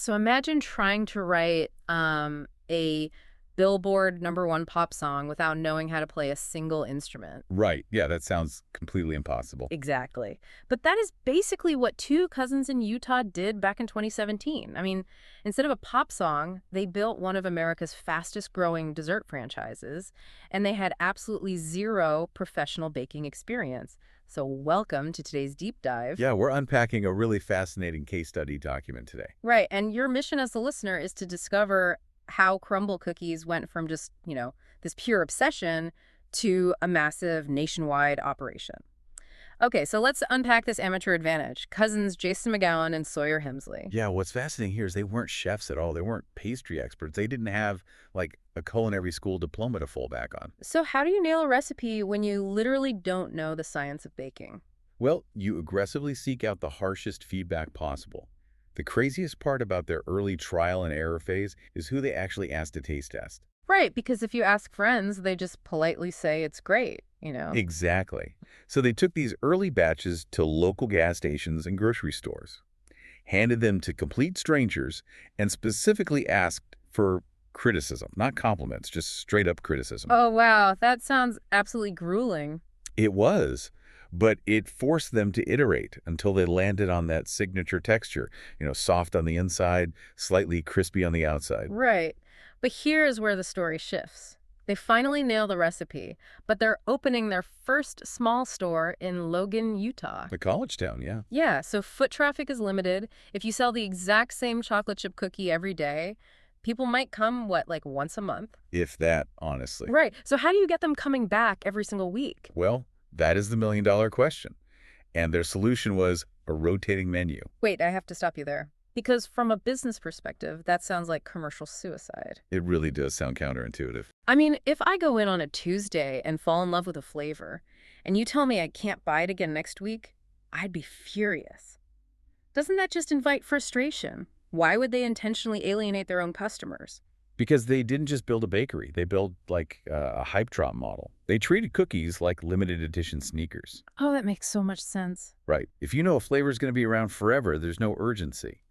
So imagine trying to write a Billboard #1 pop song without knowing how to play a single instrument. Right. Yeah, that sounds completely impossible. Exactly. But that is basically what two cousins in Utah did back in 2017. I mean, instead of a pop song, they built one of America's fastest growing dessert franchises, and they had absolutely zero professional baking experience. So welcome to today's deep dive. Yeah, we're unpacking a really fascinating case study document today. Right, and your mission as the listener is to discover how Crumbl cookies went from just, this pure obsession to a massive nationwide operation. Okay, so let's unpack this amateur advantage. Cousins Jason McGowan and Sawyer Hemsley. Yeah, what's fascinating here is they weren't chefs at all. They weren't pastry experts. They didn't have, like, a culinary school diploma to fall back on. So how do you nail a recipe when you literally don't know the science of baking? Well, you aggressively seek out the harshest feedback possible. The craziest part about their early trial and error phase is who they actually asked to taste test. Right, because if you ask friends, they just politely say it's great. Exactly. So they took these early batches to local gas stations and grocery stores, handed them to complete strangers, and specifically asked for criticism, not compliments, just straight up criticism. Oh, wow, that sounds absolutely grueling. It was, but it forced them to iterate until they landed on that signature texture, soft on the inside, slightly crispy on the outside. Right. But here is where the story shifts. They finally nail the recipe, but they're opening their first small store in Logan, Utah. A college town, yeah. Yeah, so foot traffic is limited. If you sell the exact same chocolate chip cookie every day, people might come, like once a month? If that, honestly. Right. So how do you get them coming back every single week? Well, that is the million-dollar question. And their solution was a rotating menu. Wait, I have to stop you there. Because from a business perspective, that sounds like commercial suicide. It really does sound counterintuitive. I mean, if I go in on a Tuesday and fall in love with a flavor, and you tell me I can't buy it again next week, I'd be furious. Doesn't that just invite frustration? Why would they intentionally alienate their own customers? Because they didn't just build a bakery. They built, like, a hype drop model. They treated cookies like limited edition sneakers. Oh, that makes so much sense. Right. If you know a flavor is going to be around forever, there's no urgency.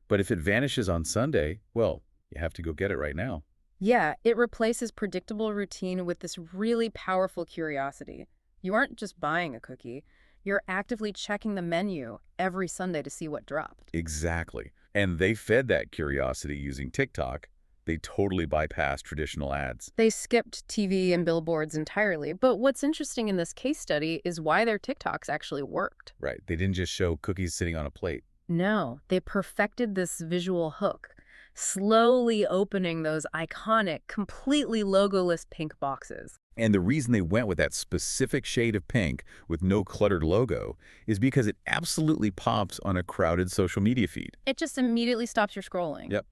But if it vanishes on Sunday, well, you have to go get it right now. Yeah, it replaces predictable routine with this really powerful curiosity. You aren't just buying a cookie, you're actively checking the menu every Sunday to see what dropped. Exactly. And they fed that curiosity using TikTok. They totally bypassed traditional ads. They skipped TV and billboards entirely, but what's interesting in this case study is why their TikToks actually worked. Right. They didn't just show cookies sitting on a plate. No, they perfected this visual hook, slowly opening those iconic, completely logoless pink boxes. And the reason they went with that specific shade of pink with no cluttered logo is because it absolutely pops on a crowded social media feed. It just immediately stops your scrolling. Yep.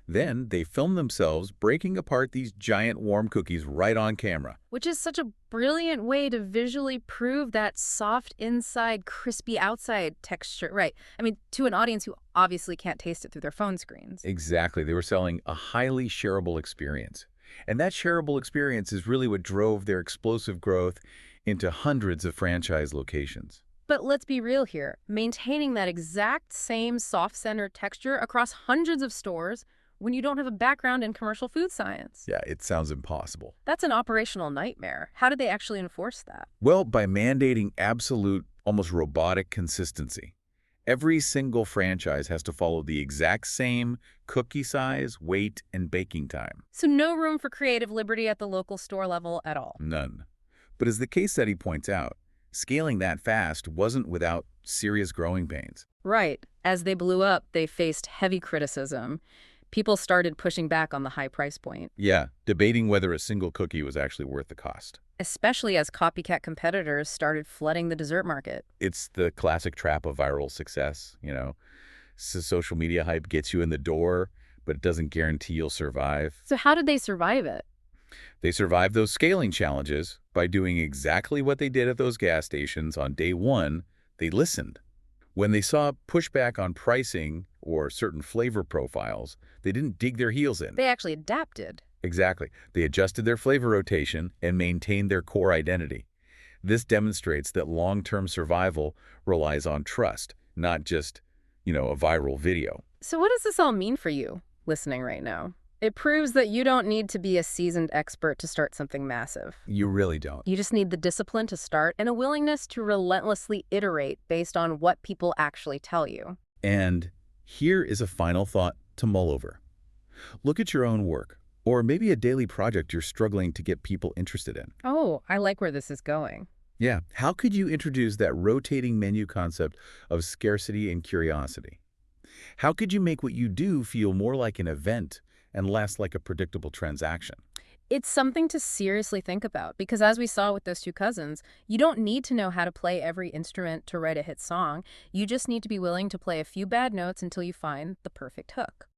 Then they film themselves breaking apart these giant warm cookies right on camera. Which is such a brilliant way to visually prove that soft inside, crispy outside texture. Right. I mean, to an audience who obviously can't taste it through their phone screens. Exactly. They were selling a highly shareable experience. And that shareable experience is really what drove their explosive growth into hundreds of franchise locations. But let's be real here. Maintaining that exact same soft-centered texture across hundreds of stores when you don't have a background in commercial food science. Yeah, it sounds impossible. That's an operational nightmare. How did they actually enforce that? Well, by mandating absolute, almost robotic consistency. Every single franchise has to follow the exact same cookie size, weight, and baking time. So no room for creative liberty at the local store level at all. None. But as the case study points out, scaling that fast wasn't without serious growing pains. Right. As they blew up, they faced heavy criticism. People started pushing back on the high price point. Yeah, debating whether a single cookie was actually worth the cost. Especially as copycat competitors started flooding the dessert market. It's the classic trap of viral success, social media hype gets you in the door, but it doesn't guarantee you'll survive. So how did they survive it? They survived those scaling challenges by doing exactly what they did at those gas stations on day one. They listened. When they saw pushback on pricing or certain flavor profiles, they didn't dig their heels in. They actually adapted. Exactly. They adjusted their flavor rotation and maintained their core identity. This demonstrates that long-term survival relies on trust, not just, a viral video. So what does this all mean for you, listening right now? It proves that you don't need to be a seasoned expert to start something massive. You really don't. You just need the discipline to start and a willingness to relentlessly iterate based on what people actually tell you. And here is a final thought to mull over. Look at your own work, or maybe a daily project you're struggling to get people interested in. Oh, I like where this is going. Yeah, how could you introduce that rotating menu concept of scarcity and curiosity? How could you make what you do feel more like an event and less like a predictable transaction? It's something to seriously think about because as we saw with those two cousins, you don't need to know how to play every instrument to write a hit song. You just need to be willing to play a few bad notes until you find the perfect hook.